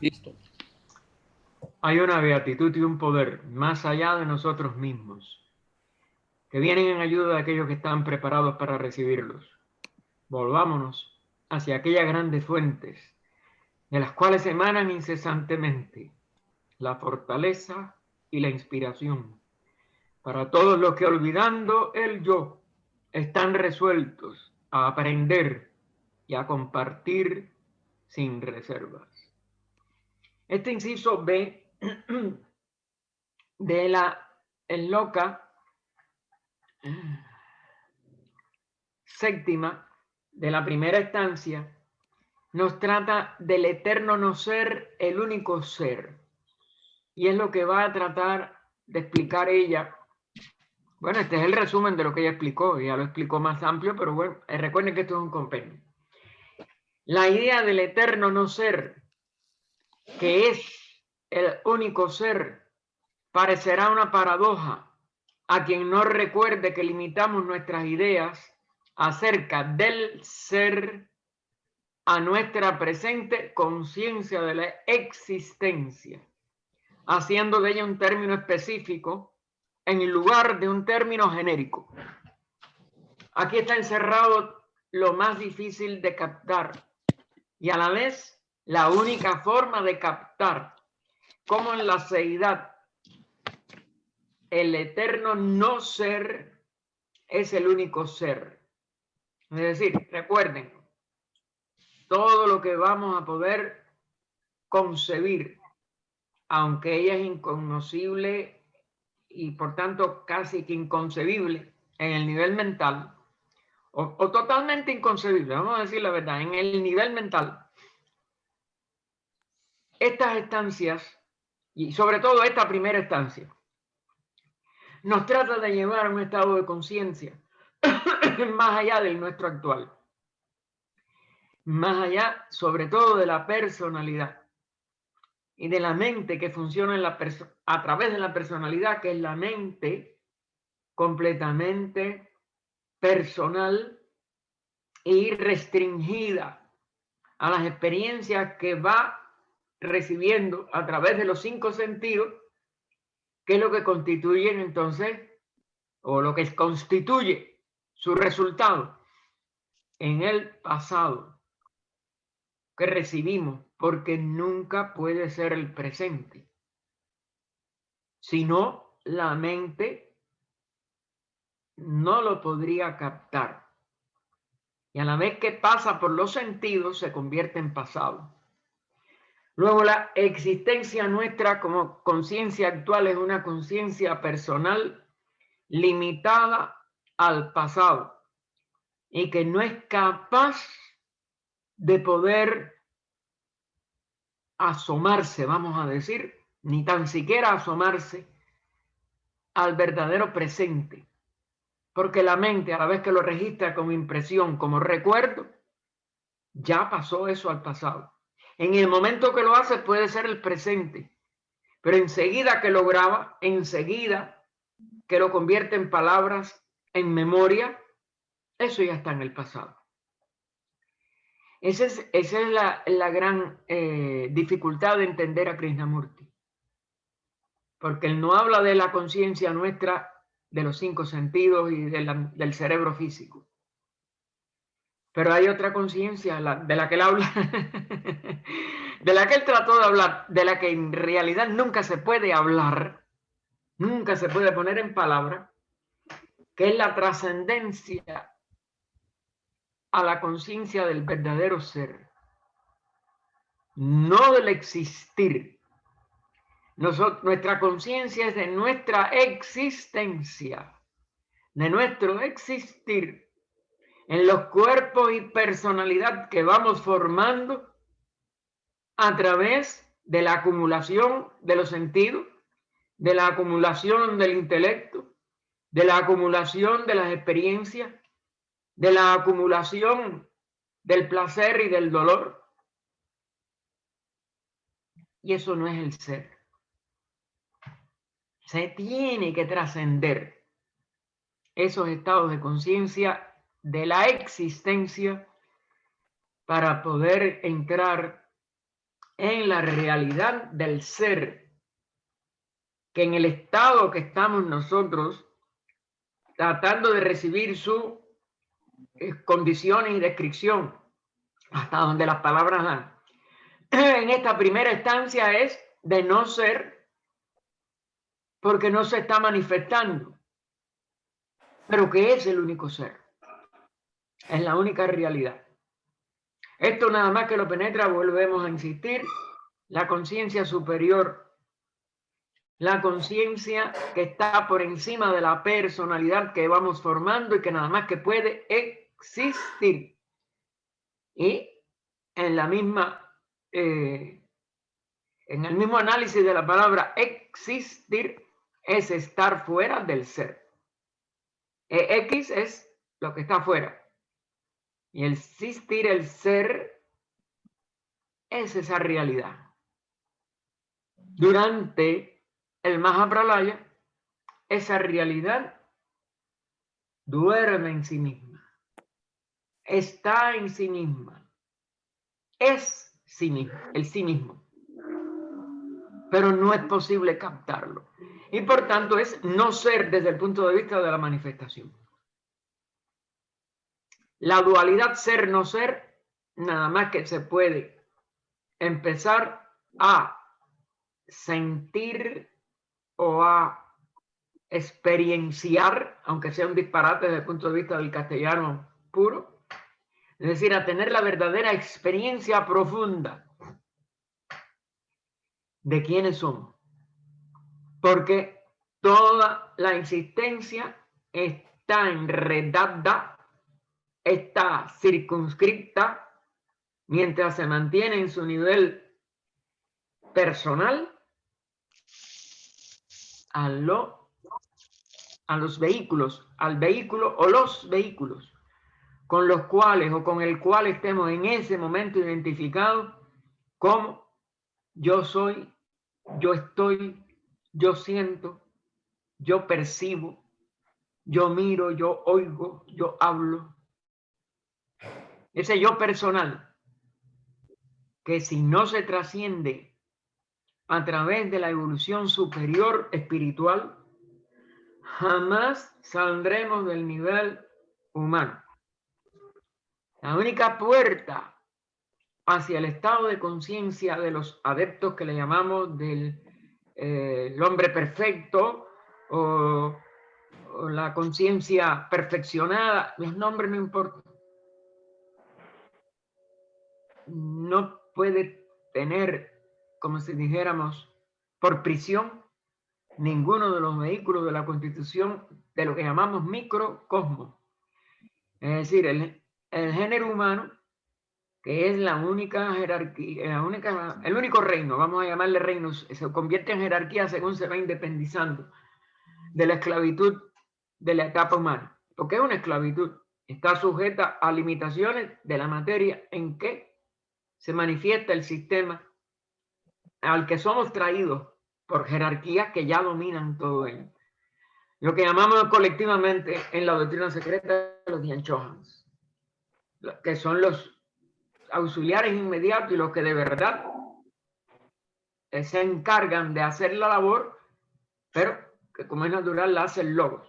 Listo. Hay una beatitud y un poder más allá de nosotros mismos, que vienen en ayuda de aquellos que están preparados para recibirlos. Volvámonos hacia aquellas grandes fuentes, de las cuales emanan incesantemente la fortaleza y la inspiración, para todos los que olvidando el yo, están resueltos a aprender y a compartir sin reservas. Este inciso B de la loca séptima de la primera estancia nos trata del eterno no ser, el único ser. Y es lo que va a tratar de explicar ella. Bueno, este es el resumen de lo que ella explicó. Ya lo explicó más amplio, pero bueno, recuerden que esto es un compendio. La idea del eterno no ser, que es el único ser, parecerá una paradoja a quien no recuerde que limitamos nuestras ideas acerca del ser a nuestra presente conciencia de la existencia, haciendo de ella un término específico en lugar de un término genérico. Aquí está encerrado lo más difícil de captar y a la vez la única forma de captar cómo en la seidad el eterno no ser es el único ser. Es decir, recuerden, todo lo que vamos a poder concebir, aunque ella es incognoscible y por tanto casi que inconcebible en el nivel mental, o totalmente inconcebible, vamos a decir la verdad, en el nivel mental, estas estancias, y sobre todo esta primera estancia, nos trata de llevar a un estado de conciencia más allá del nuestro actual, más allá sobre todo de la personalidad y de la mente que funciona a través de la personalidad, que es la mente completamente personal y restringida a las experiencias que va recibiendo a través de los 5 sentidos, que es lo que constituyen entonces, o lo que constituye su resultado en el pasado que recibimos, porque nunca puede ser el presente, sino la mente no lo podría captar. Y a la vez que pasa por los sentidos, se convierte en pasado. Luego, la existencia nuestra como conciencia actual es una conciencia personal limitada al pasado y que no es capaz de poder asomarse, vamos a decir, ni tan siquiera asomarse al verdadero presente. Porque la mente, a la vez que lo registra como impresión, como recuerdo, ya pasó eso al pasado. En el momento que lo hace puede ser el presente, pero enseguida que lo graba, enseguida que lo convierte en palabras, en memoria, eso ya está en el pasado. Esa es la gran dificultad de entender a Krishnamurti, porque él no habla de la conciencia nuestra, de los 5 sentidos y del cerebro físico. Pero hay otra conciencia de la que él habla, de la que él trató de hablar, de la que en realidad nunca se puede hablar, nunca se puede poner en palabra, que es la trascendencia a la conciencia del verdadero ser, no del existir. Nuestra conciencia es de nuestra existencia, de nuestro existir, en los cuerpos y personalidad que vamos formando a través de la acumulación de los sentidos, de la acumulación del intelecto, de la acumulación de las experiencias, de la acumulación del placer y del dolor. Y eso no es el ser. Se tiene que trascender esos estados de conciencia de la existencia para poder entrar en la realidad del ser, que en el estado que estamos nosotros, tratando de recibir su condición y descripción, hasta donde las palabras dan. En esta primera instancia es de no ser, porque no se está manifestando, pero que es el único ser, es la única realidad. Esto nada más que lo penetra, volvemos a insistir, la conciencia superior, la conciencia que está por encima de la personalidad que vamos formando y que nada más que puede existir. Y en la misma, en el mismo análisis de la palabra existir, es estar fuera del ser. X es lo que está fuera. Y el existir, el ser, es esa realidad. Durante el Mahapralaya, esa realidad duerme en sí misma, está en sí misma, es sí mismo, el sí mismo, pero no es posible captarlo. Y por tanto es no ser desde el punto de vista de la manifestación. La dualidad ser-no ser, nada más que se puede empezar a sentir o a experienciar, aunque sea un disparate desde el punto de vista del castellano puro, es decir, a tener la verdadera experiencia profunda de quiénes somos. Porque toda la existencia está enredada, está circunscripta, mientras se mantiene en su nivel personal, a los vehículos, al vehículo o los vehículos con los cuales o con el cual estemos en ese momento identificados como yo soy, yo estoy, yo siento, yo percibo, yo miro, yo oigo, yo hablo. Ese yo personal, que si no se trasciende a través de la evolución superior espiritual, jamás saldremos del nivel humano. La única puerta hacia el estado de conciencia de los adeptos que le llamamos del el hombre perfecto o la conciencia perfeccionada, los nombres no importan. No puede tener, como si dijéramos, por prisión ninguno de los vehículos de la constitución de lo que llamamos microcosmos. Es decir, el género humano, que es la única jerarquía, el único reino, vamos a llamarle reinos, se convierte en jerarquía según se va independizando de la esclavitud de la etapa humana. Porque es una esclavitud, está sujeta a limitaciones de la materia en que se manifiesta el sistema al que somos traídos por jerarquías que ya dominan todo ello. Lo que llamamos colectivamente en la doctrina secreta los Dianchohans, que son los auxiliares inmediatos y los que de verdad se encargan de hacer la labor, pero que como es natural la hace el logos.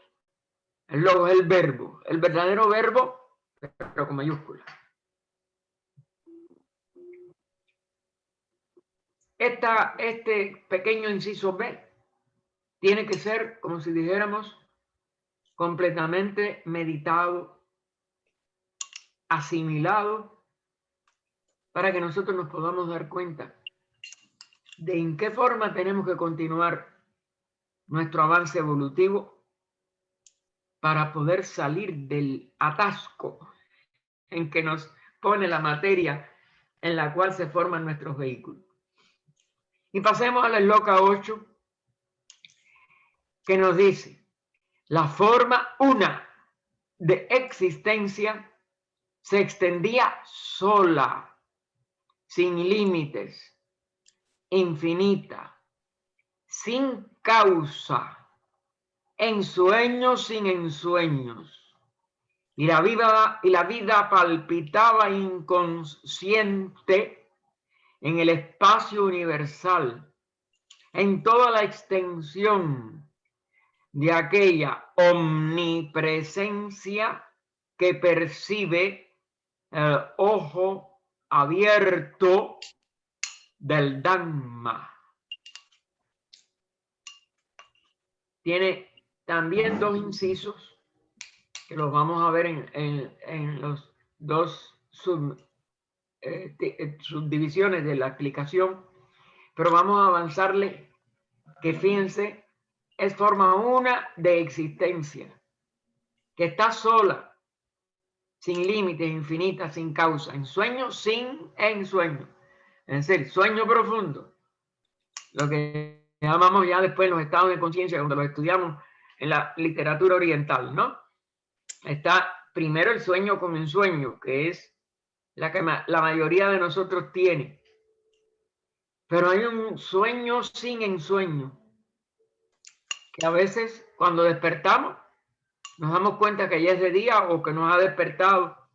El logos es el verbo, el verdadero verbo, pero con mayúscula. Este pequeño inciso B tiene que ser, como si dijéramos, completamente meditado, asimilado, para que nosotros nos podamos dar cuenta de en qué forma tenemos que continuar nuestro avance evolutivo para poder salir del atasco en que nos pone la materia en la cual se forman nuestros vehículos. Y pasemos a la esloka 8, que nos dice: la forma una de existencia se extendía sola, sin límites, infinita, sin causa, en sueños sin ensueños. Y la vida palpitaba inconsciente en el espacio universal, en toda la extensión de aquella omnipresencia que percibe el ojo abierto del Dhamma. Tiene también dos incisos que los vamos a ver en los dos subdivisiones de la explicación, pero vamos a avanzarle que fíjense, es forma una de existencia, que está sola, sin límites, infinita, sin causa, en sueño, sin ensueño, es decir, sueño profundo, lo que llamamos ya después los estados de conciencia cuando los estudiamos en la literatura oriental, ¿no? Está primero el sueño con ensueño, que es la que la mayoría de nosotros tiene, pero hay un sueño sin ensueño, que a veces cuando despertamos nos damos cuenta que ya es de día o que nos ha despertado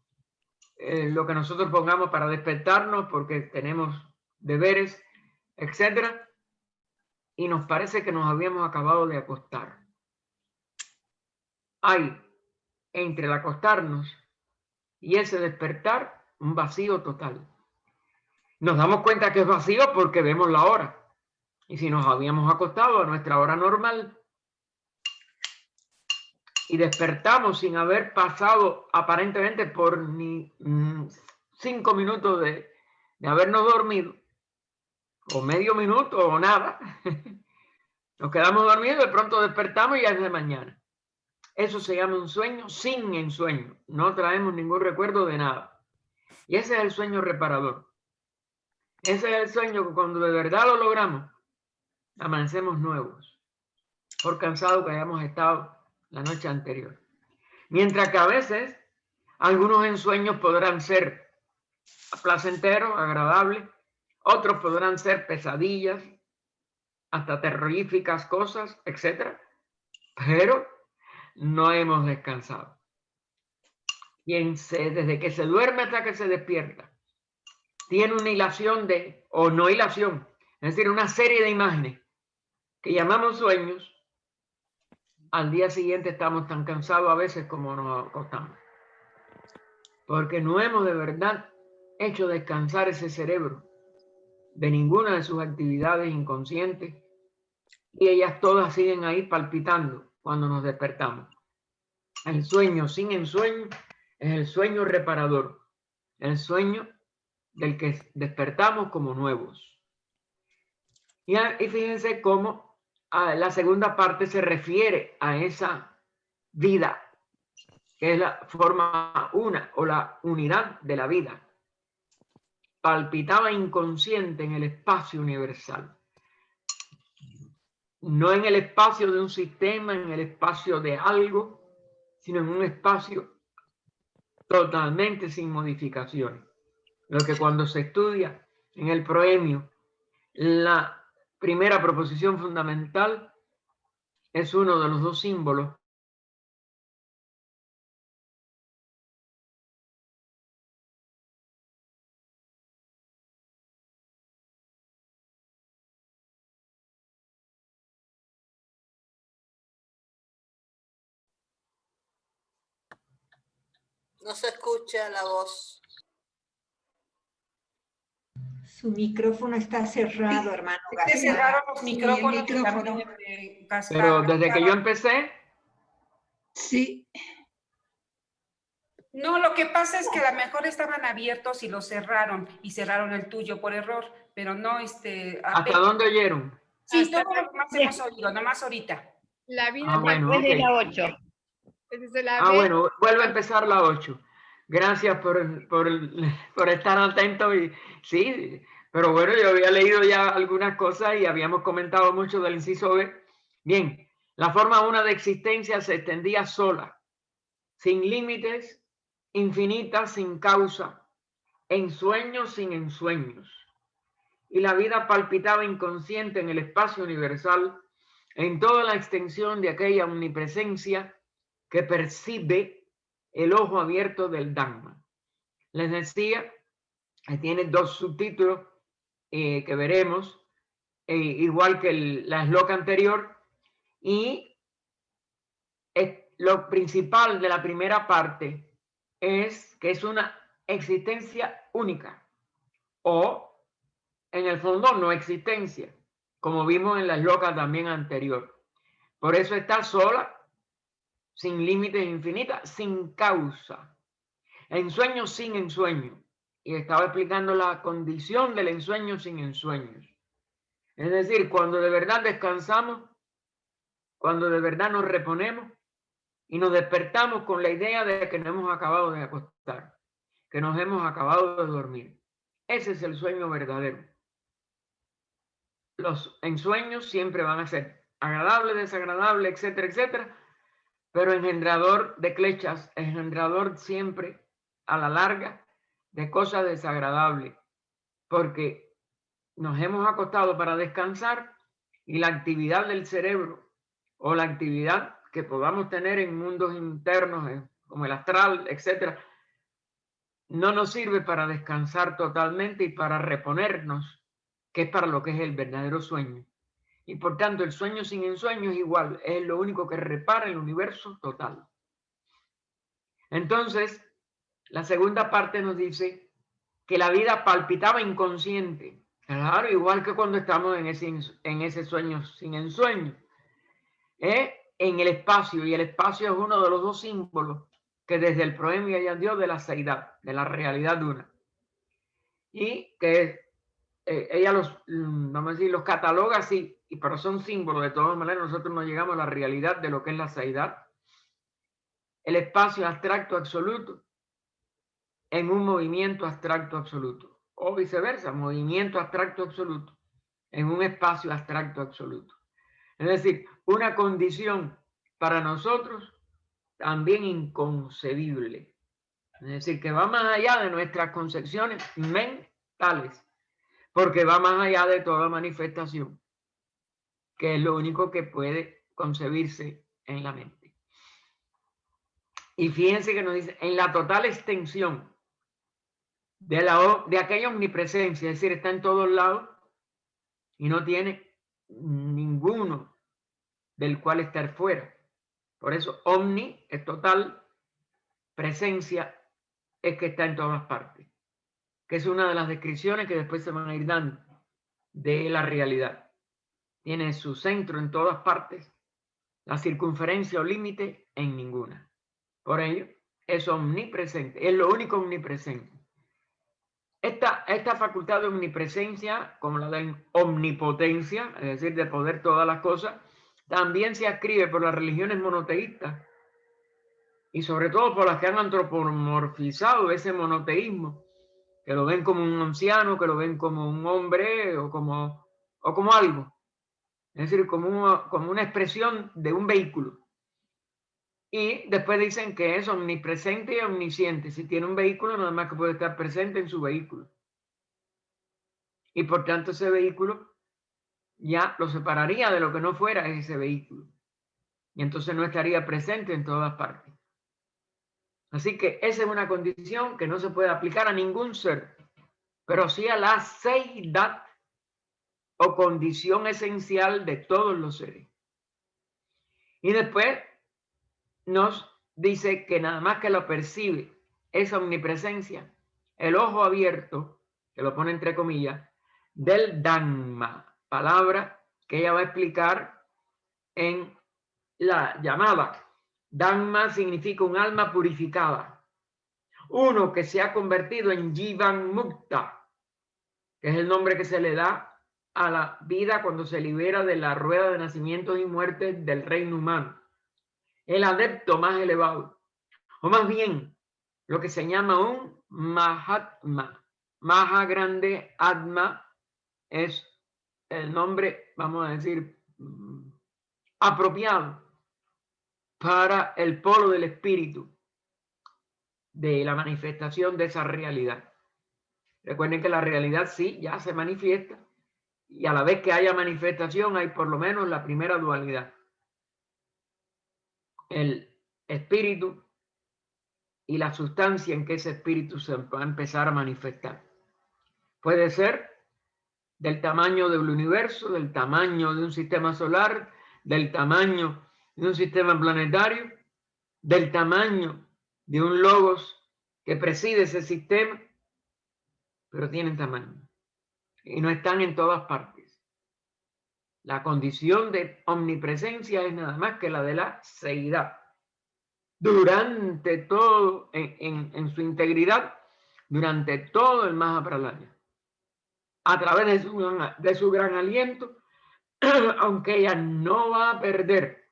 lo que nosotros pongamos para despertarnos porque tenemos deberes, etcétera, y nos parece que nos habíamos acabado de acostar. Hay entre el acostarnos y ese despertar un vacío total. Nos damos cuenta que es vacío porque vemos la hora. Y si nos habíamos acostado a nuestra hora normal y despertamos sin haber pasado aparentemente por ni 5 minutos de habernos dormido, o medio minuto o nada, nos quedamos dormidos, de pronto despertamos y ya es de mañana. Eso se llama un sueño sin ensueño. No traemos ningún recuerdo de nada. Y ese es el sueño reparador. Ese es el sueño que cuando de verdad lo logramos, amanecemos nuevos, por cansado que hayamos estado la noche anterior. Mientras que a veces algunos ensueños podrán ser placenteros, agradables, otros podrán ser pesadillas, hasta terroríficas cosas, etc. Pero no hemos descansado. Desde que se duerme hasta que se despierta, tiene una hilación o no hilación, es decir, una serie de imágenes que llamamos sueños. Al día siguiente estamos tan cansados a veces como nos acostamos, porque no hemos de verdad hecho descansar ese cerebro de ninguna de sus actividades inconscientes y ellas todas siguen ahí palpitando cuando nos despertamos. El sueño sin ensueño es el sueño reparador, el sueño del que despertamos como nuevos. Y fíjense cómo la segunda parte se refiere a esa vida, que es la forma una o la unidad de la vida. Palpitaba inconsciente en el espacio universal. No en el espacio de un sistema, en el espacio de algo, sino en un espacio totalmente sin modificaciones. Lo que cuando se estudia en el proemio, la primera proposición fundamental es uno de los dos símbolos No se escucha la voz. Su micrófono está cerrado, hermano. Se cerraron los micrófonos. Sí, el micrófono. Pero desde que yo empecé. Sí. No, lo que pasa es que a lo mejor estaban abiertos y los cerraron, y cerraron el tuyo por error, pero no, ¿Hasta dónde oyeron? Sí, todo lo demás hemos oído, nomás ahorita. La vida bueno, después de okay. la 8. Desde la Bueno, vuelve a empezar la 8. Gracias por estar atento. Y sí, pero bueno, yo había leído ya algunas cosas y habíamos comentado mucho del inciso B. Bien, la forma una de existencia se extendía sola, sin límites, infinita, sin causa, en sueños sin ensueños. Y la vida palpitaba inconsciente en el espacio universal, en toda la extensión de aquella omnipresencia que percibe el ojo abierto del Dhamma. Les decía que tiene dos subtítulos. que veremos, igual que la sloka anterior, y lo principal de la primera parte es que es una existencia única, o en el fondo no existencia, como vimos en la sloka también anterior. Por eso está sola, sin límites infinitas, sin causa. Ensueño sin ensueño. Y estaba explicando la condición del ensueño sin ensueños. Es decir, cuando de verdad descansamos, cuando de verdad nos reponemos y nos despertamos con la idea de que nos hemos acabado de acostar, que nos hemos acabado de dormir. Ese es el sueño verdadero. Los ensueños siempre van a ser agradables, desagradables, etcétera, etcétera, pero engendrador de clechas, engendrador siempre a la larga de cosas desagradables, porque nos hemos acostado para descansar y la actividad del cerebro o la actividad que podamos tener en mundos internos como el astral, etcétera, no nos sirve para descansar totalmente y para reponernos, que es para lo que es el verdadero sueño. Y por tanto, el sueño sin ensueño es igual, es lo único que repara el universo total. Entonces, la segunda parte nos dice que la vida palpitaba inconsciente. Claro, igual que cuando estamos en ese sueño sin ensueño. En el espacio, y el espacio es uno de los dos símbolos que desde el proemio ya dio de la seidad, de la realidad una. Y que ella vamos a decir, los cataloga así, pero son símbolos. De todas maneras, nosotros no llegamos a la realidad de lo que es la seidad. El espacio abstracto absoluto en un movimiento abstracto absoluto, o viceversa, movimiento abstracto absoluto en un espacio abstracto absoluto. Es decir, una condición para nosotros también inconcebible. Es decir, que va más allá de nuestras concepciones mentales, porque va más allá de toda manifestación, que es lo único que puede concebirse en la mente. Y fíjense que nos dice, en la total extensión de aquella omnipresencia, es decir, está en todos lados y no tiene ninguno del cual estar fuera. Por eso omni es total, presencia es que está en todas partes, que es una de las descripciones que después se van a ir dando de la realidad. Tiene su centro en todas partes, la circunferencia o límite en ninguna. Por ello, es omnipresente, es lo único omnipresente. Esta facultad de omnipresencia, como la de omnipotencia, es decir, de poder todas las cosas, también se ascribe por las religiones monoteístas y sobre todo por las que han antropomorfizado ese monoteísmo, que lo ven como un anciano, que lo ven como un hombre o como algo, es decir, como una expresión de un vehículo. Y después dicen que es omnipresente y omnisciente. Si tiene un vehículo, nada más que puede estar presente en su vehículo. Y por tanto ese vehículo ya lo separaría de lo que no fuera ese vehículo. Y entonces no estaría presente en todas partes. Así que esa es una condición que no se puede aplicar a ningún ser, pero sí a la seidad o condición esencial de todos los seres. Y después nos dice que nada más que lo percibe esa omnipresencia, el ojo abierto, que lo pone entre comillas, del Dhamma, palabra que ella va a explicar en la llamada. Dhamma significa un alma purificada, uno que se ha convertido en Jivan Mukta, que es el nombre que se le da a la vida cuando se libera de la rueda de nacimientos y muertes del reino humano. El adepto más elevado, o más bien lo que se llama un Mahatma. Maha grande, Atma es el nombre, vamos a decir, apropiado para el polo del espíritu, de la manifestación de esa realidad. Recuerden que la realidad sí ya se manifiesta y a la vez que haya manifestación hay por lo menos la primera dualidad. El espíritu y la sustancia en que ese espíritu se va a empezar a manifestar. Puede ser del tamaño del universo, del tamaño de un sistema solar, del tamaño de un sistema planetario, del tamaño de un logos que preside ese sistema, pero tienen tamaño y no están en todas partes. La condición de omnipresencia es nada más que la de la seidad. Durante todo, en su integridad, durante todo el Mahapralaya. A través de su gran aliento, aunque ella no va a perder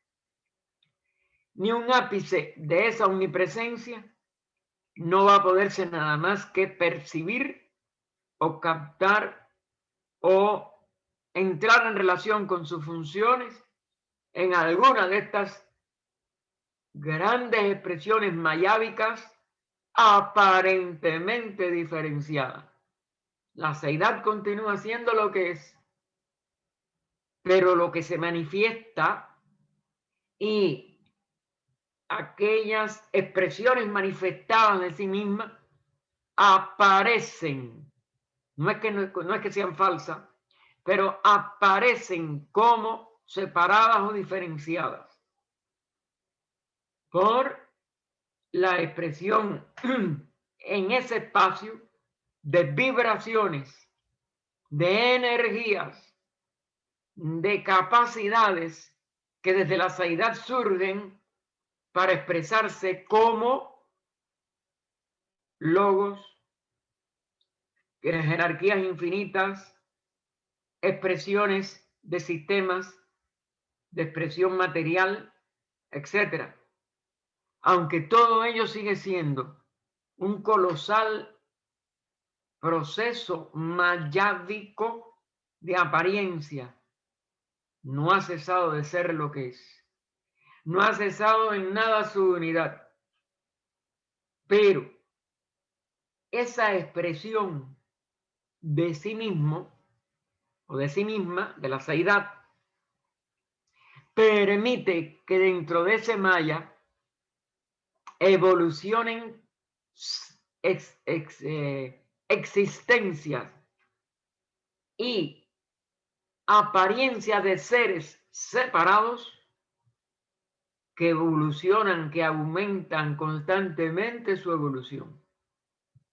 ni un ápice de esa omnipresencia, no va a poderse nada más que percibir o captar o entrar en relación con sus funciones en alguna de estas grandes expresiones mayávicas aparentemente diferenciadas. La seidad continúa siendo lo que es, pero lo que se manifiesta y aquellas expresiones manifestadas de sí mismas aparecen, no es que sean falsas, pero aparecen como separadas o diferenciadas por la expresión en ese espacio de vibraciones, de energías, de capacidades que desde la seidad surgen para expresarse como logos, jerarquías infinitas, expresiones de sistemas, de expresión material, etc. Aunque todo ello sigue siendo un colosal proceso mayávico de apariencia, no ha cesado de ser lo que es. No ha cesado en nada su unidad. Pero esa expresión de sí mismo o de sí misma, de la seidad, permite que dentro de ese maya evolucionen existencias y apariencias de seres separados que evolucionan, que aumentan constantemente su evolución.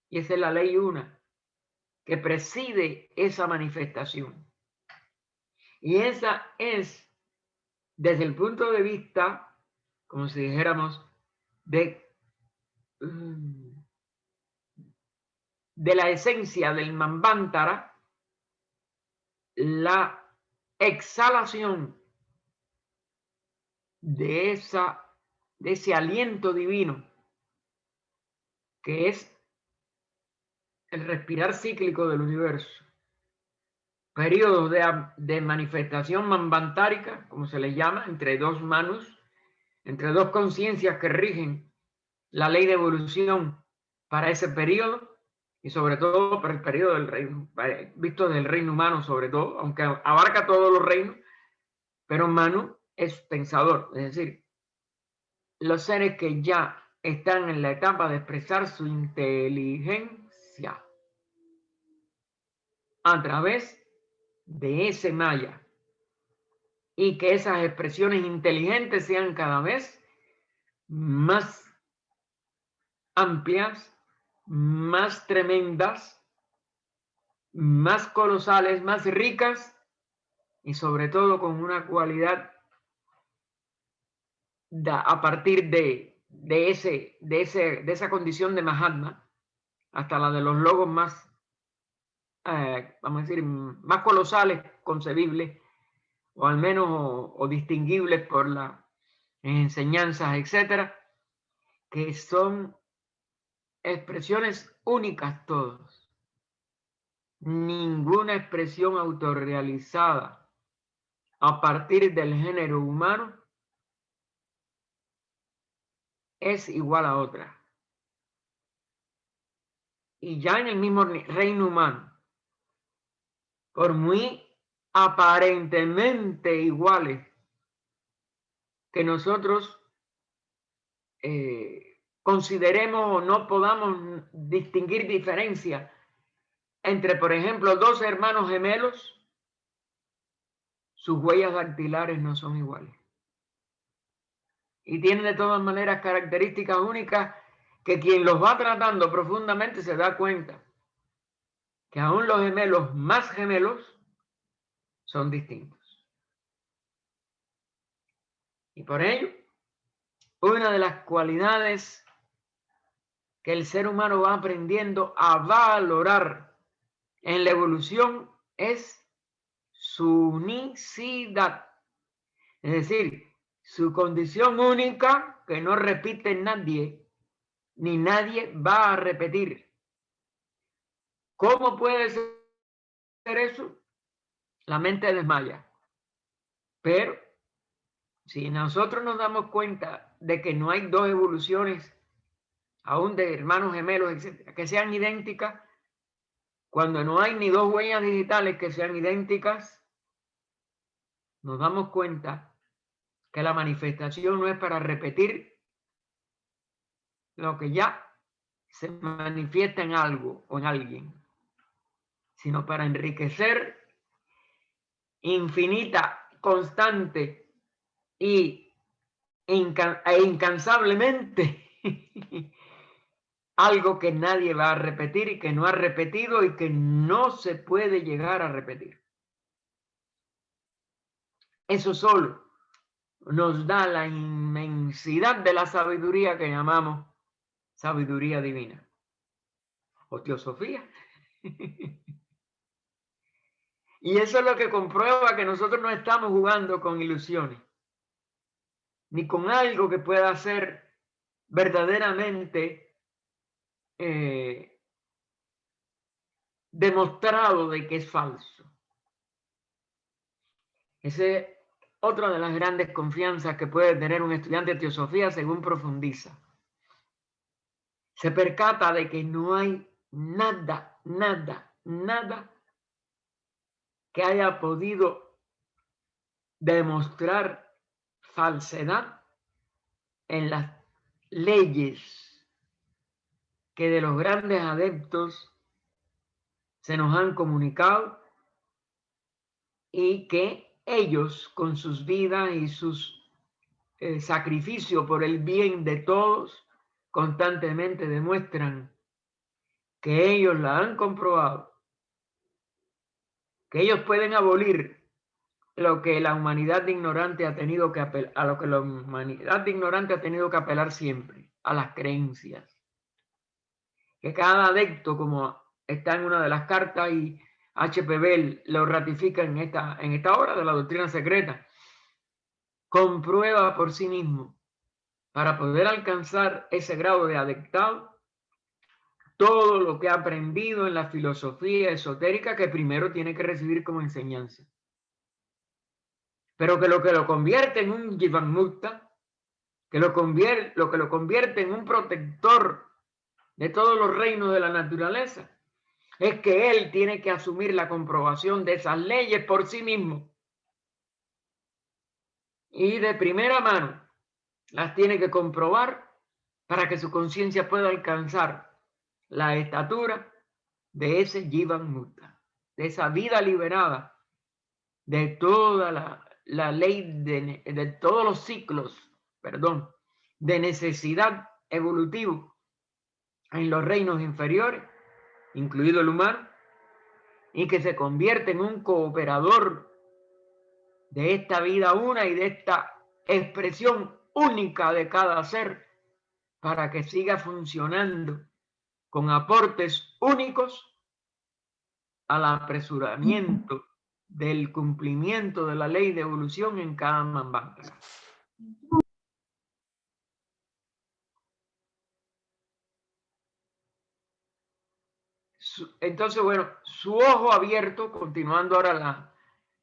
Y esa es la ley una que preside esa manifestación. Y esa es, desde el punto de vista, como si dijéramos, de la esencia del Manvantara, la exhalación de ese aliento divino que es el respirar cíclico del universo. Periodos de manifestación manvantárica, como se le llama, entre dos manus, entre dos conciencias que rigen la ley de evolución para ese periodo y sobre todo para el periodo del reino, visto del reino humano sobre todo, aunque abarca todos los reinos, pero Manu es pensador, es decir, los seres que ya están en la etapa de expresar su inteligencia a través de ese maya y que esas expresiones inteligentes sean cada vez más amplias, más tremendas, más colosales, más ricas y sobre todo con una cualidad a partir de esa condición de Mahatma hasta la de los logos más, vamos a decir, más colosales concebibles o al menos o distinguibles por las enseñanzas, etcétera, que son expresiones únicas todos. Ninguna expresión autorrealizada a partir del género humano es igual a otra. Y ya en el mismo reino humano, por muy aparentemente iguales que nosotros consideremos o no podamos distinguir diferencia entre, por ejemplo, dos hermanos gemelos, sus huellas dactilares no son iguales. Y tienen de todas maneras características únicas que quien los va tratando profundamente se da cuenta que aún los gemelos más gemelos son distintos. Y por ello, una de las cualidades que el ser humano va aprendiendo a valorar en la evolución es su unicidad. Es decir, su condición única que no repite nadie, ni nadie va a repetir. ¿Cómo puede ser eso? La mente desmaya. Pero si nosotros nos damos cuenta de que no hay dos evoluciones, aún de hermanos gemelos, etcétera, que sean idénticas, cuando no hay ni dos huellas digitales que sean idénticas, nos damos cuenta que la manifestación no es para repetir lo que ya se manifiesta en algo o en alguien, sino para enriquecer infinita, constante e incansablemente algo que nadie va a repetir y que no ha repetido y que no se puede llegar a repetir. Eso solo nos da la inmensidad de la sabiduría que llamamos sabiduría divina o teosofía. Y eso es lo que comprueba que nosotros no estamos jugando con ilusiones, ni con algo que pueda ser verdaderamente demostrado de que es falso. Esa es otra de las grandes confianzas que puede tener un estudiante de teosofía según profundiza. Se percata de que no hay nada que haya podido demostrar falsedad en las leyes que de los grandes adeptos se nos han comunicado y que ellos con sus vidas y sus sacrificios por el bien de todos constantemente demuestran que ellos la han comprobado, que ellos pueden abolir lo que la humanidad ignorante ha tenido que apelar, a lo que la humanidad ignorante ha tenido que apelar siempre, a las creencias. Que cada adepto, como está en una de las cartas y H.P. Bell lo ratifica en esta obra de la doctrina secreta, comprueba por sí mismo para poder alcanzar ese grado de adeptado todo lo que ha aprendido en la filosofía esotérica que primero tiene que recibir como enseñanza. Pero que lo convierte en un Jivanmukta, que lo que lo convierte en un protector de todos los reinos de la naturaleza, es que él tiene que asumir la comprobación de esas leyes por sí mismo. Y de primera mano las tiene que comprobar para que su conciencia pueda alcanzar la estatura de ese Jivanmukta, de esa vida liberada de toda la ley de todos los ciclos, de necesidad evolutivo en los reinos inferiores, incluido el humano, y que se convierte en un cooperador de esta vida una y de esta expresión única de cada ser para que siga funcionando con aportes únicos al apresuramiento del cumplimiento de la ley de evolución en cada Manvantara. Entonces, bueno, su ojo abierto, continuando ahora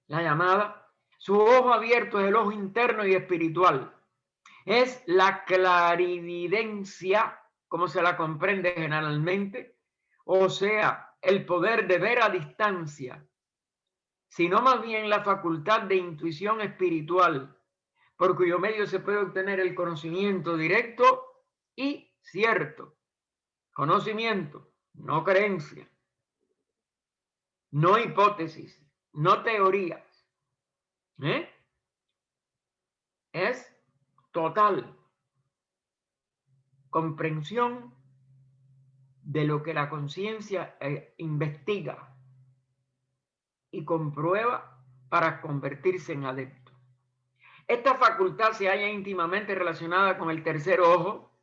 la llamada, su ojo abierto es el ojo interno y espiritual. Es la clarividencia, como se la comprende generalmente, o sea, el poder de ver a distancia, sino más bien la facultad de intuición espiritual, por cuyo medio se puede obtener el conocimiento directo y cierto. Conocimiento, no creencia. no hipótesis, no teorías. Es total comprensión de lo que la conciencia investiga y comprueba para convertirse en adepto. Esta facultad se halla íntimamente relacionada con el tercer ojo,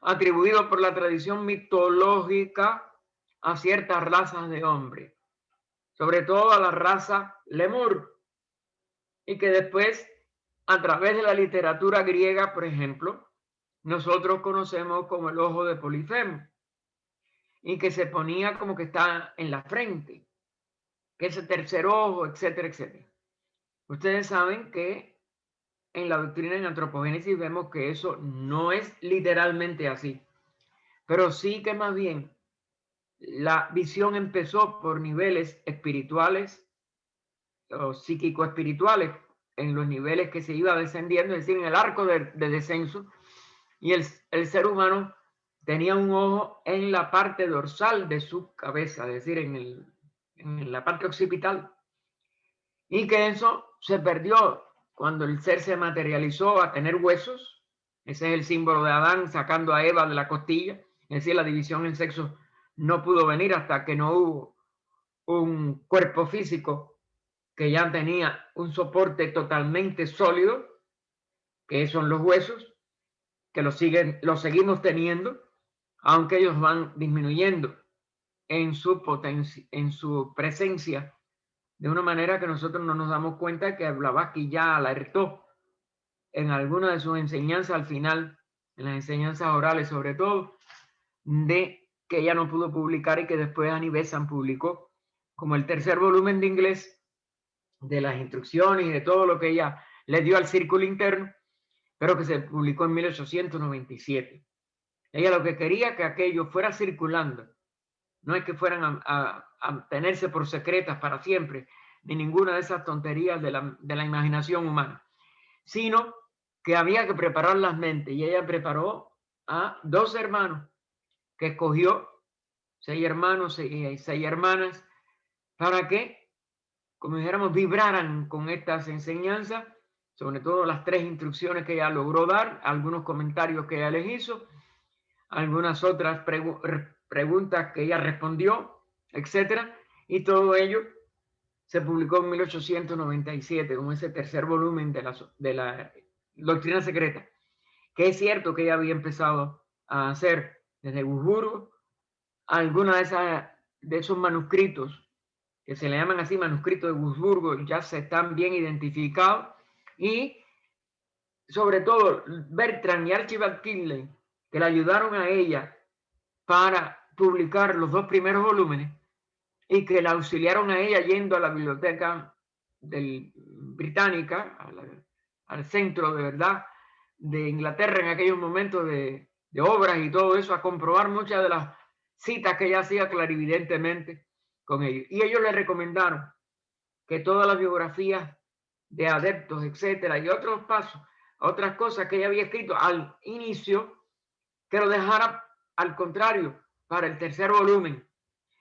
atribuido por la tradición mitológica a ciertas razas de hombres, sobre todo a la raza lemur, y que después, a través de la literatura griega, por ejemplo, nosotros conocemos como el ojo de Polifemo, y que se ponía como que está en la frente, que es el tercer ojo, etcétera, etcétera. Ustedes saben que en la doctrina en antropogénesis vemos que eso no es literalmente así, pero sí que más bien la visión empezó por niveles espirituales o psíquico-espirituales, en los niveles que se iba descendiendo, es decir, en el arco de descenso, y el ser humano tenía un ojo en la parte dorsal de su cabeza, es decir, en la parte occipital, y que eso se perdió cuando el ser se materializó a tener huesos. Ese es el símbolo de Adán sacando a Eva de la costilla, es decir, la división en sexos no pudo venir hasta que no hubo un cuerpo físico que ya tenía un soporte totalmente sólido, que son los huesos, que los seguimos teniendo, aunque ellos van disminuyendo en su potencia, en su presencia, de una manera que nosotros no nos damos cuenta que Blavatsky ya alertó en alguna de sus enseñanzas al final, en las enseñanzas orales sobre todo, de que ella no pudo publicar y que después Annie Besant publicó como el tercer volumen de inglés de las instrucciones y de todo lo que ella le dio al círculo interno, pero que se publicó en 1897. Ella lo que quería que aquello fuera circulando, no es que fueran a tenerse por secretas para siempre, ni ninguna de esas tonterías de la imaginación humana, sino que había que preparar las mentes, y ella preparó a 2 hermanos que escogió, 6 hermanos y 6 hermanas, para que, como dijéramos, vibraran con estas enseñanzas, sobre todo las 3 instrucciones que ella logró dar, algunos comentarios que ella les hizo, algunas otras preguntas que ella respondió, etcétera, y todo ello se publicó en 1897 con ese tercer volumen de la doctrina secreta, que es cierto que ella había empezado a hacer desde Wurzburgo. Algunos de esos manuscritos, que se le llaman así manuscritos de Wurzburgo, ya se están bien identificados, y sobre todo Bertrand y Archibald Kinley, que le ayudaron a ella para publicar los 2 primeros volúmenes, y que la auxiliaron a ella yendo a la biblioteca británica, al centro de verdad de Inglaterra en aquellos momentos de obras y todo eso, a comprobar muchas de las citas que ella hacía clarividentemente con ellos. Y ellos le recomendaron que todas las biografías de adeptos, etcétera, y otros pasos, otras cosas que ella había escrito al inicio, que lo dejara al contrario para el tercer volumen,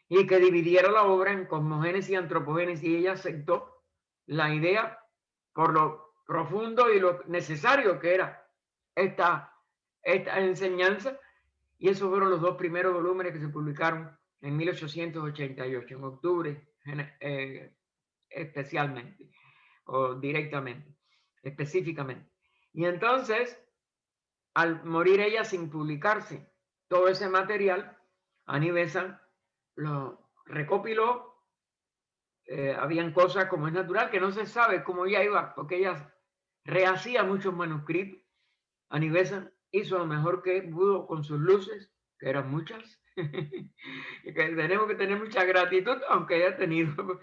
y que dividiera la obra en cosmogénesis y antropogénesis, y ella aceptó la idea por lo profundo y lo necesario que era esta enseñanza, y esos fueron los 2 primeros volúmenes que se publicaron en 1888, en octubre, especialmente, o directamente, específicamente. Y entonces, al morir ella sin publicarse todo ese material, Annie Besant lo recopiló. Habían cosas, como es natural, que no se sabe cómo ella iba, porque ella rehacía muchos manuscritos. Annie Besant hizo lo mejor que pudo con sus luces, que eran muchas, y que tenemos que tener mucha gratitud, aunque haya tenido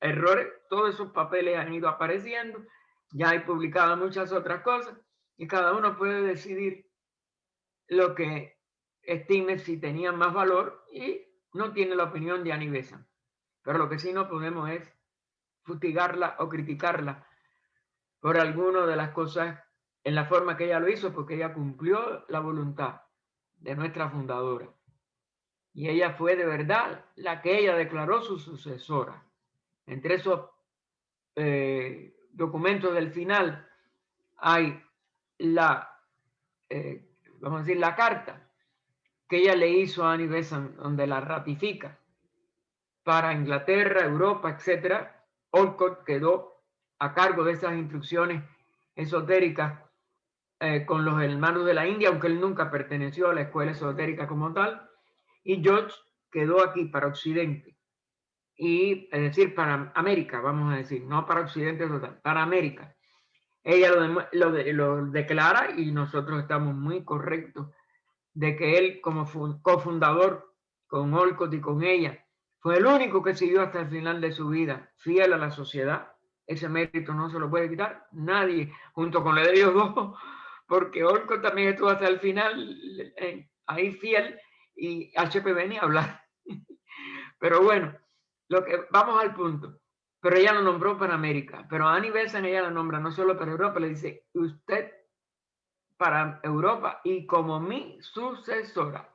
errores. Todos esos papeles han ido apareciendo, ya hay publicadas muchas otras cosas, y cada uno puede decidir lo que estime si tenía más valor, y no tiene la opinión de Annie Besant. Pero lo que sí no podemos es fustigarla o criticarla por alguna de las cosas en la forma que ella lo hizo, porque ella cumplió la voluntad de nuestra fundadora. y ella fue de verdad la que ella declaró su sucesora. Entre esos documentos del final hay vamos a decir, la carta que ella le hizo a Annie Besant, donde la ratifica para Inglaterra, Europa, etcétera. Olcott quedó a cargo de esas instrucciones esotéricas con los hermanos de la India, aunque él nunca perteneció a la escuela esotérica como tal, y George quedó aquí para Occidente, y es decir, para América, vamos a decir, no para Occidente total, para América. Ella lo declara y nosotros estamos muy correctos de que él como cofundador con Olcott y con ella fue el único que siguió hasta el final de su vida fiel a la sociedad. Ese mérito no se lo puede quitar nadie, junto con el de ellos dos, porque Olcott también estuvo hasta el final ahí fiel y HP venía a hablar. Pero bueno, vamos al punto. Pero ella lo nombró para América. Pero a Annie Besant ella la nombra no solo para Europa, le dice, usted para Europa y como mi sucesora.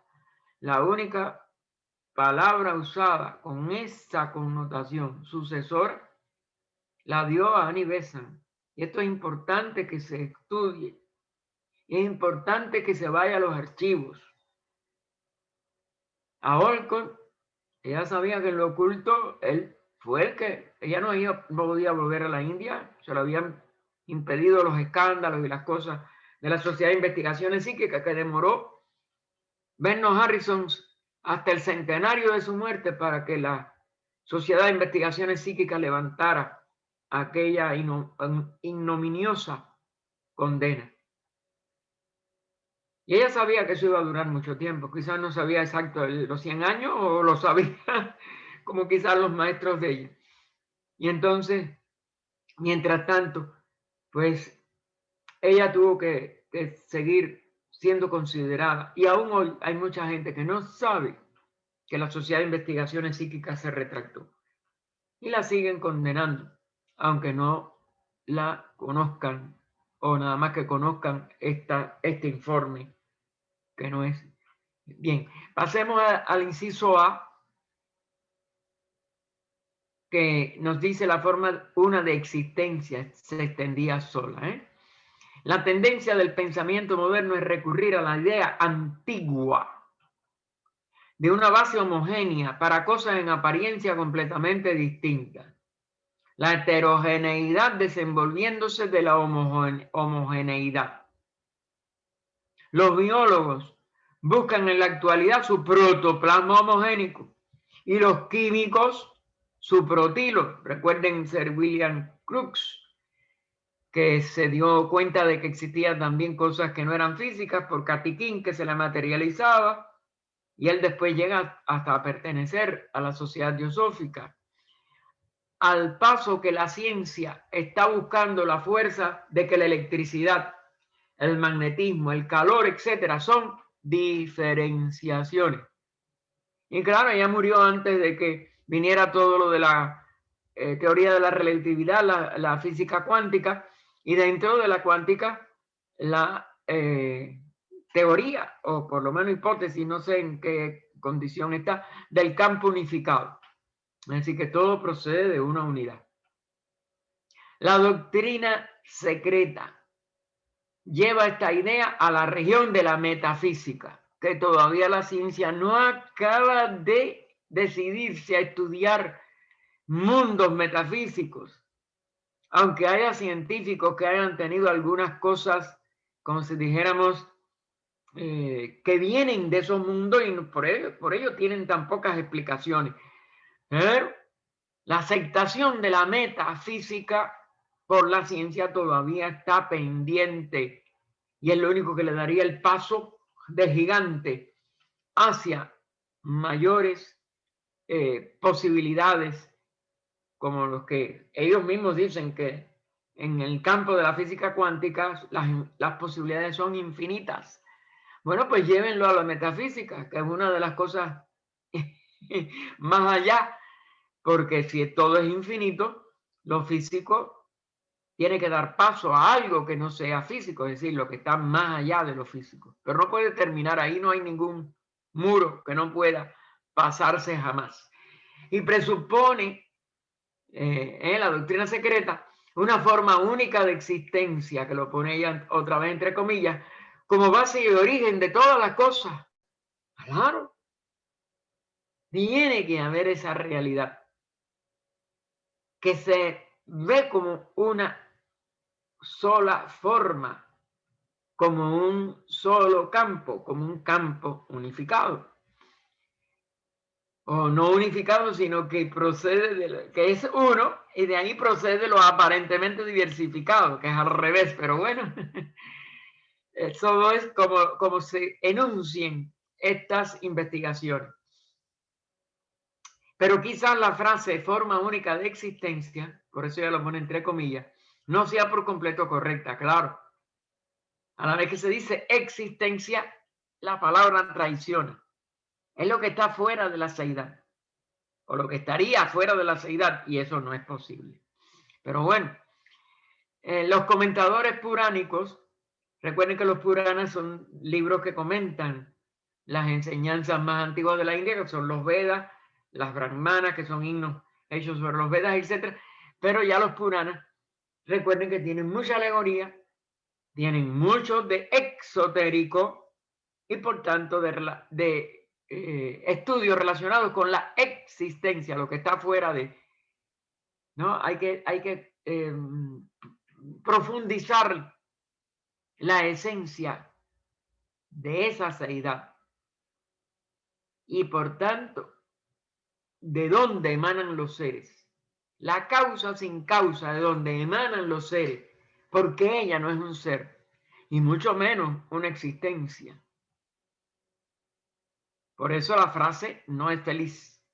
La única palabra usada con esa connotación, sucesora, la dio a Annie Besant. Y esto es importante que se estudie. Es importante que se vaya a los archivos. A Olcott, ella sabía que en lo oculto, él fue el que, ella no podía volver a la India, se lo habían impedido los escándalos y las cosas de la Sociedad de Investigaciones Psíquicas, que demoró Vernon Harrison hasta el centenario de su muerte para que la Sociedad de Investigaciones Psíquicas levantara aquella ignominiosa condena. Y ella sabía que eso iba a durar mucho tiempo, quizás no sabía exacto los 100 años o lo sabía como quizás los maestros de ella. Y entonces, mientras tanto, pues ella tuvo que seguir siendo considerada. Y aún hoy hay mucha gente que no sabe que la Sociedad de Investigaciones Psíquicas se retractó. Y la siguen condenando, aunque no la conozcan o nada más que conozcan este informe, que no es. Bien, pasemos al inciso A, que nos dice la forma una de existencia, se extendía sola. La tendencia del pensamiento moderno es recurrir a la idea antigua de una base homogénea para cosas en apariencia completamente distintas. La heterogeneidad desenvolviéndose de la homogeneidad. Los biólogos buscan en la actualidad su protoplasma homogénico y los químicos su protilo. Recuerden Sir William Crookes, que se dio cuenta de que existían también cosas que no eran físicas por Catiquín, que se la materializaba, y él después llega hasta a pertenecer a la Sociedad Teosófica. Al paso que la ciencia está buscando la fuerza de que la electricidad, el magnetismo, el calor, etcétera, son diferenciaciones. Y claro, ella murió antes de que viniera todo lo de la teoría de la relatividad, la física cuántica, y dentro de la cuántica, la teoría, o por lo menos hipótesis, no sé en qué condición está, del campo unificado. Así que todo procede de una unidad. La doctrina secreta lleva esta idea a la región de la metafísica, que todavía la ciencia no acaba de decidirse a estudiar mundos metafísicos, aunque haya científicos que hayan tenido algunas cosas, como si dijéramos, que vienen de esos mundos y por ello tienen tan pocas explicaciones. Pero la aceptación de la metafísica por la ciencia todavía está pendiente y es lo único que le daría el paso de gigante hacia mayores posibilidades, como los que ellos mismos dicen que en el campo de la física cuántica las posibilidades son infinitas. Bueno, pues llévenlo a la metafísica, que es una de las cosas más allá. Porque si todo es infinito, lo físico tiene que dar paso a algo que no sea físico, es decir, lo que está más allá de lo físico. Pero no puede terminar ahí, no hay ningún muro que no pueda pasarse jamás. Y presupone en la doctrina secreta una forma única de existencia, que lo pone ella otra vez entre comillas, como base y origen de todas las cosas. Claro. Tiene que haber esa realidad que se ve como una sola forma, como un solo campo, como un campo unificado. O no unificado, sino que procede que es uno, y de ahí procede lo aparentemente diversificado, que es al revés, pero bueno, eso es como se enuncien estas investigaciones. Pero quizás la frase forma única de existencia, por eso ya lo pone entre comillas, no sea por completo correcta, claro. A la vez que se dice existencia, la palabra traiciona. Es lo que está fuera de la seidad, o lo que estaría fuera de la seidad, y eso no es posible. Pero bueno, los comentadores puránicos, recuerden que los Puranas son libros que comentan las enseñanzas más antiguas de la India, que son los Vedas, las Brahmanas, que son himnos hechos sobre los Vedas, etc. Pero ya los Puranas, recuerden que tienen mucha alegoría, tienen mucho de exotérico y por tanto de estudios relacionados con la existencia, lo que está fuera de, ¿no? Hay que profundizar la esencia de esa seidad y por tanto de dónde emanan los seres, la causa sin causa de dónde emanan los seres, porque ella no es un ser y mucho menos una existencia. Por eso la frase no es feliz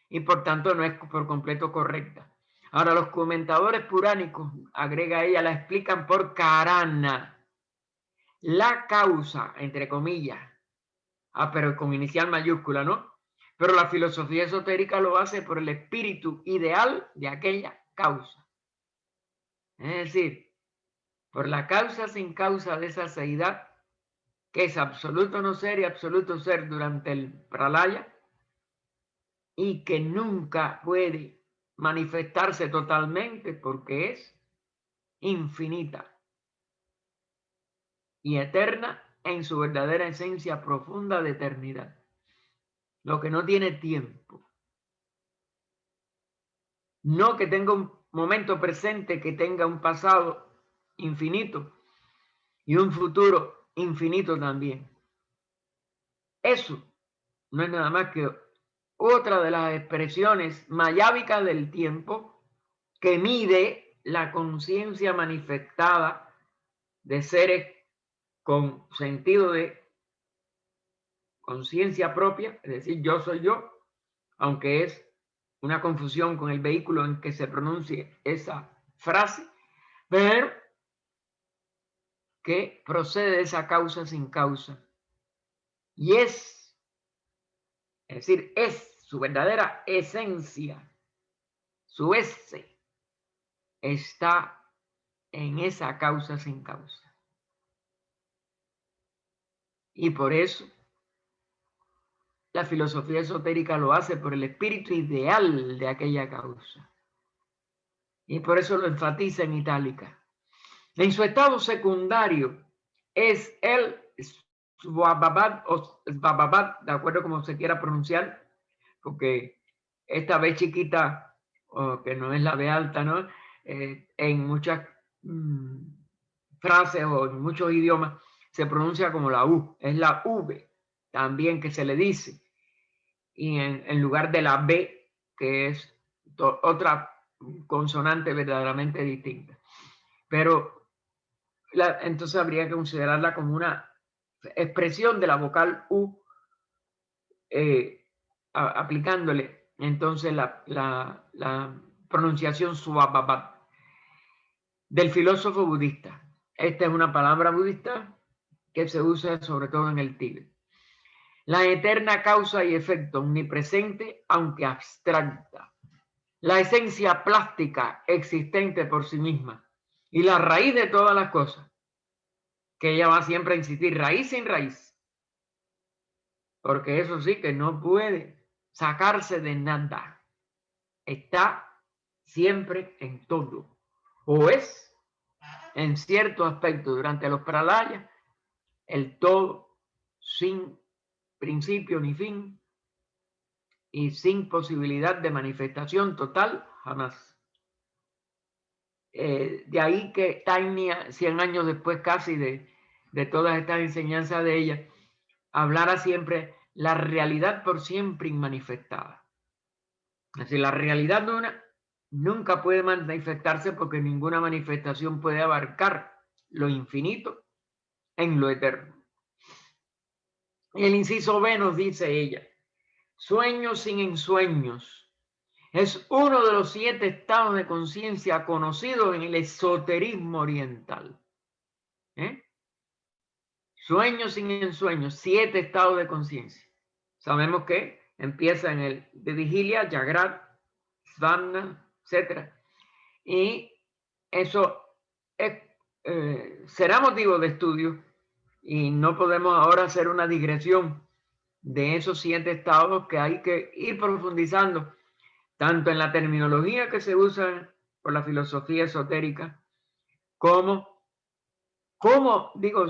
y por tanto no es por completo correcta. Ahora los comentadores puránicos, agrega ella, la explican por karana, la causa, entre comillas, pero con inicial mayúscula, ¿no? Pero la filosofía esotérica lo hace por el espíritu ideal de aquella causa. Es decir, por la causa sin causa de esa seidad, que es absoluto no ser y absoluto ser durante el pralaya, y que nunca puede manifestarse totalmente porque es infinita y eterna en su verdadera esencia profunda de eternidad. Lo que no tiene tiempo. No que tenga un momento presente, que tenga un pasado infinito y un futuro infinito también. Eso no es nada más que otra de las expresiones mayábicas del tiempo que mide la conciencia manifestada de seres con sentido de conciencia propia, es decir, yo soy yo, aunque es una confusión con el vehículo en que se pronuncie esa frase, pero que procede de esa causa sin causa. Y es decir, es su verdadera esencia, su ese, está en esa causa sin causa. Y por eso la filosofía esotérica lo hace por el espíritu ideal de aquella causa. Y por eso lo enfatiza en itálica. En su estado secundario es el Svabhavat o Svabhavat, de acuerdo como se quiera pronunciar, porque esta B chiquita, que no es la B alta, ¿no? En muchas frases o en muchos idiomas se pronuncia como la U, es la V también que se le dice, y en lugar de la B, que es otra consonante verdaderamente distinta. Pero entonces habría que considerarla como una expresión de la vocal U, aplicándole entonces la pronunciación Svabhavat del filósofo budista. Esta es una palabra budista que se usa sobre todo en el Tíbet. La eterna causa y efecto omnipresente, aunque abstracta. La esencia plástica existente por sí misma y la raíz de todas las cosas, que ella va siempre a insistir, raíz sin raíz, porque eso sí que no puede sacarse de nada. Está siempre en todo. O es, en cierto aspecto, durante los pralayas, el todo sin principio ni fin y sin posibilidad de manifestación total, jamás. De ahí que Tainia, 100 años después casi de todas estas enseñanzas de ella, hablara siempre la realidad por siempre inmanifestada. Es decir, la realidad de una nunca puede manifestarse porque ninguna manifestación puede abarcar lo infinito en lo eterno. Y el inciso B nos dice ella, sueños sin ensueños. Es uno de los 7 estados de conciencia conocidos en el esoterismo oriental. Sueños sin ensueños, 7 estados de conciencia. Sabemos que empieza en el de vigilia, Jagrat, Svapna, etc. Y eso será motivo de estudio y no podemos ahora hacer una digresión de esos 7 estados que hay que ir profundizando tanto en la terminología que se usa por la filosofía esotérica como digo,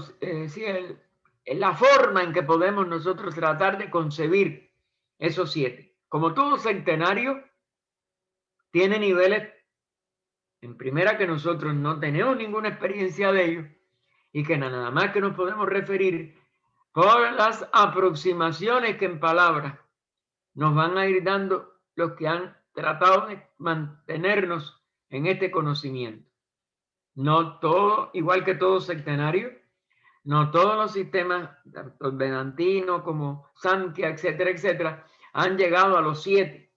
la forma en que podemos nosotros tratar de concebir esos 7. Como todo centenario, tiene niveles, en primera, que nosotros no tenemos ninguna experiencia de ellos y que nada más que nos podemos referir por las aproximaciones que en palabras nos van a ir dando los que han tratado de mantenernos en este conocimiento. No todo, igual que todo centenario, no todos los sistemas, tanto Vedantino como Samkhya, etcétera, etcétera, han llegado a los 7.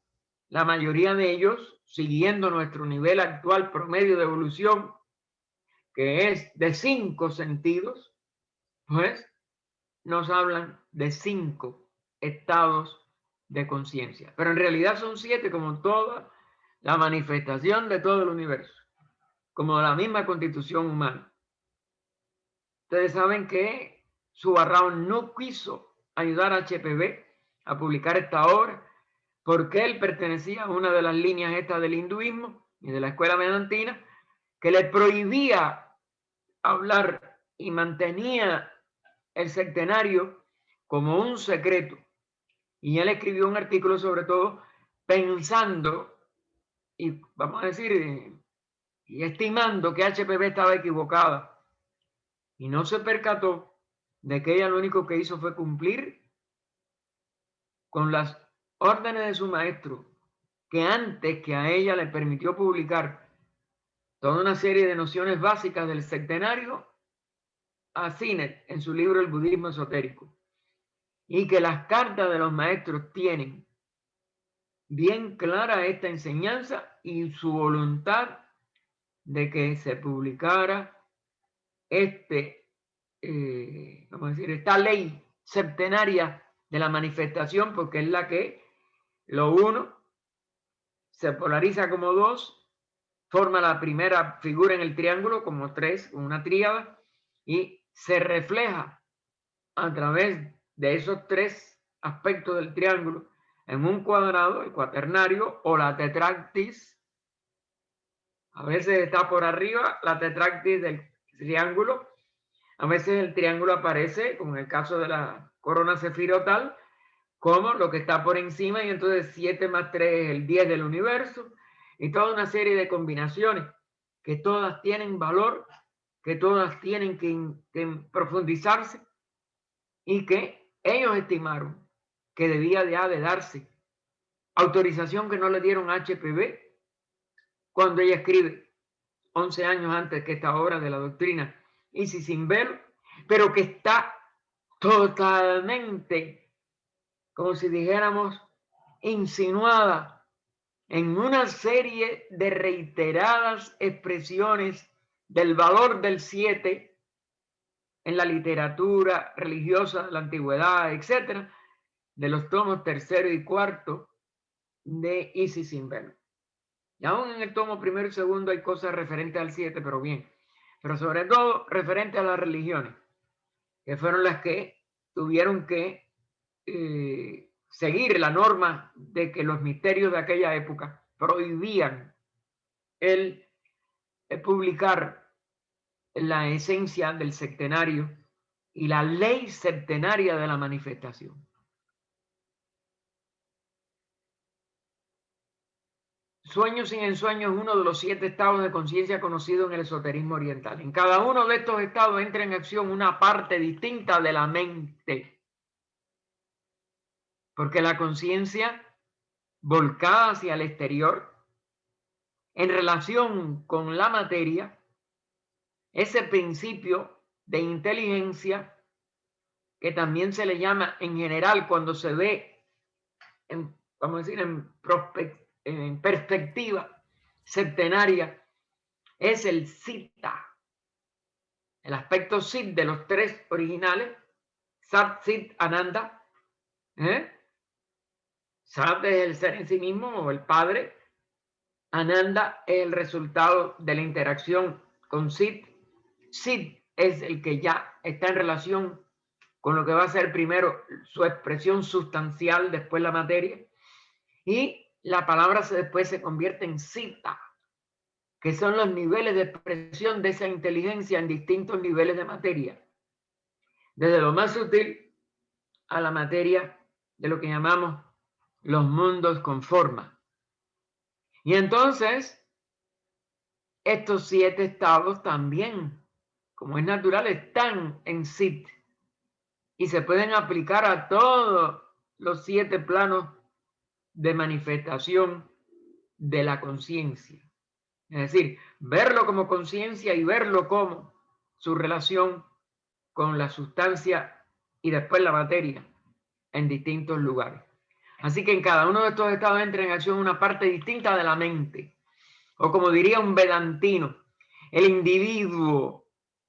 La mayoría de ellos, siguiendo nuestro nivel actual promedio de evolución, que es de 5 sentidos, pues nos hablan de 5 estados de conciencia. Pero en realidad son 7 como toda la manifestación de todo el universo, como la misma constitución humana. Ustedes saben que Subarrao no quiso ayudar a HPB a publicar esta obra porque él pertenecía a una de las líneas estas del hinduismo y de la escuela vedantina que le prohibía hablar y mantenía el centenario como un secreto. Y él escribió un artículo sobre todo pensando y vamos a decir y estimando que HPB estaba equivocada y no se percató de que ella lo único que hizo fue cumplir con las órdenes de su maestro, que antes que a ella le permitió publicar toda una serie de nociones básicas del centenario, a Sinet en su libro El budismo esotérico, y que las cartas de los maestros tienen bien clara esta enseñanza y su voluntad de que se publicara vamos a decir, esta ley septenaria de la manifestación, porque es la que lo uno se polariza como 2, forma la primera figura en el triángulo como 3, una tríada, y se refleja a través de esos 3 aspectos del triángulo en un cuadrado, el cuaternario o la tetractis. A veces está por arriba la tetractis del triángulo, a veces el triángulo aparece, como en el caso de la corona sefirotal, como lo que está por encima, y entonces 7 más 3 es el 10 del universo, y toda una serie de combinaciones que todas tienen valor, que todas tienen que profundizarse, y que ellos estimaron que debía de darse autorización que no le dieron a HPB cuando ella escribe 11 años antes que esta obra de la doctrina Isis sin velo, pero que está totalmente, como si dijéramos, insinuada en una serie de reiteradas expresiones del valor del 7 en la literatura religiosa de la antigüedad, etcétera, de los tomos 3 y 4 de Isis sin velo. Y aún en el tomo 1 y 2 hay cosas referentes al 7, pero bien. Pero sobre todo referente a las religiones, que fueron las que tuvieron que seguir la norma de que los misterios de aquella época prohibían el publicar la esencia del septenario y la ley septenaria de la manifestación. Sueño sin ensueño es uno de los 7 estados de conciencia conocidos en el esoterismo oriental. En cada uno de estos estados entra en acción una parte distinta de la mente. Porque la conciencia volcada hacia el exterior, en relación con la materia, ese principio de inteligencia que también se le llama en general cuando se ve, vamos a decir, en perspectiva septenaria, es el Siddha. El aspecto Sit de los 3 originales, Sat, Sit, Ananda. Sat es el ser en sí mismo o el Padre. Ananda es el resultado de la interacción con Sit. Sit es el que ya está en relación con lo que va a ser primero su expresión sustancial, después la materia. Y la palabra después se convierte en Citta, que son los niveles de expresión de esa inteligencia en distintos niveles de materia. Desde lo más sutil a la materia de lo que llamamos los mundos con forma. Y entonces, estos 7 estados también, como es natural, están en Sit y se pueden aplicar a todos los 7 planos de manifestación de la conciencia. Es decir, verlo como conciencia y verlo como su relación con la sustancia y después la materia en distintos lugares. Así que en cada uno de estos estados entra en acción una parte distinta de la mente. O como diría un vedantino, el individuo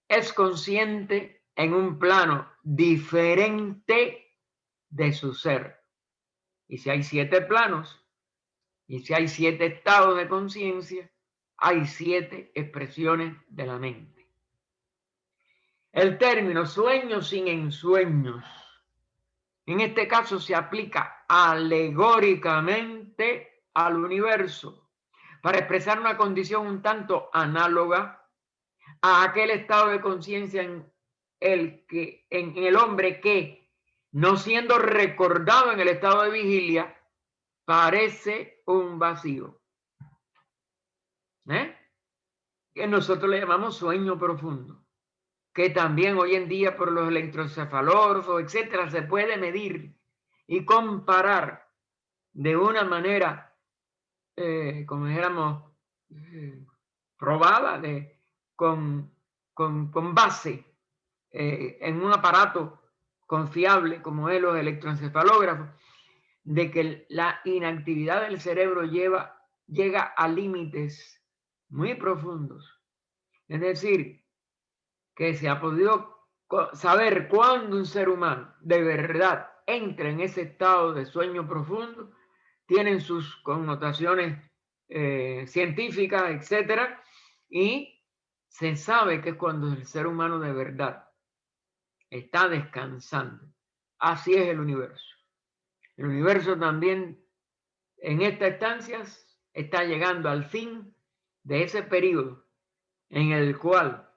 es consciente en un plano diferente de su ser. Y si hay 7 planos, y si hay 7 estados de conciencia, hay 7 expresiones de la mente. El término sueño sin ensueños, en este caso se aplica alegóricamente al universo para expresar una condición un tanto análoga a aquel estado de conciencia en el hombre que, no siendo recordado en el estado de vigilia, parece un vacío. Que nosotros le llamamos sueño profundo, que también hoy en día por los electroencefalógrafos, etcétera, se puede medir y comparar de una manera, como dijéramos, probada, con base en un aparato confiable como es los electroencefalógrafos, de que la inactividad del cerebro llega a límites muy profundos. Es decir, que se ha podido saber cuándo un ser humano de verdad entra en ese estado de sueño profundo, tienen sus connotaciones científicas, etcétera, y se sabe que es cuando el ser humano de verdad está descansando. Así es el universo. El universo también en estas estancias está llegando al fin de ese periodo en el cual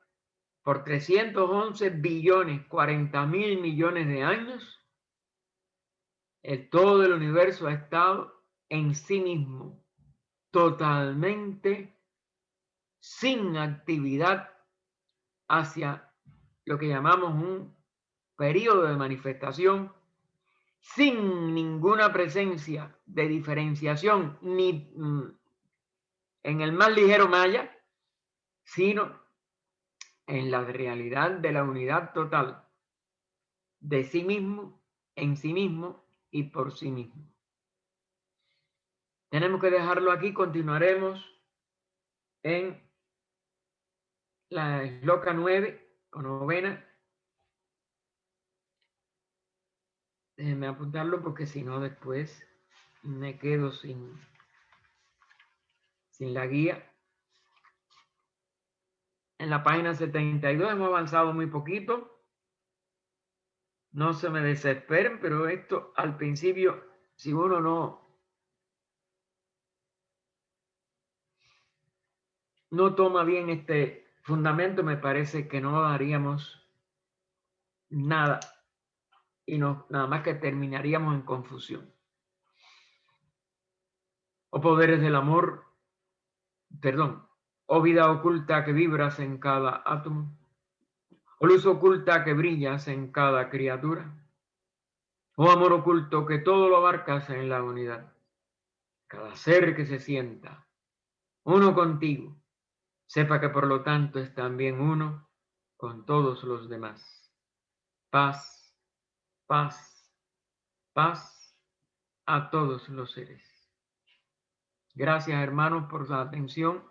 por 311 billones, 40.000 millones de años, todo el universo ha estado en sí mismo, totalmente sin actividad hacia lo que llamamos un periodo de manifestación, sin ninguna presencia de diferenciación ni en el más ligero maya, sino en la realidad de la unidad total de sí mismo, en sí mismo y por sí mismo. Tenemos que dejarlo aquí, continuaremos en la Shloka 9 o novena. Déjenme apuntarlo porque si no después me quedo sin la guía. En la página 72 hemos avanzado muy poquito. No se me desesperen, pero esto al principio si uno no toma bien este fundamento, me parece que no haríamos nada y nada más que terminaríamos en confusión. Oh poderes del amor, perdón, oh vida oculta que vibras en cada átomo, oh luz oculta que brillas en cada criatura, oh amor oculto que todo lo abarcas en la unidad, cada ser que se sienta uno contigo, sepa que por lo tanto es también uno con todos los demás. Paz, paz, paz a todos los seres. Gracias, hermanos, por la atención.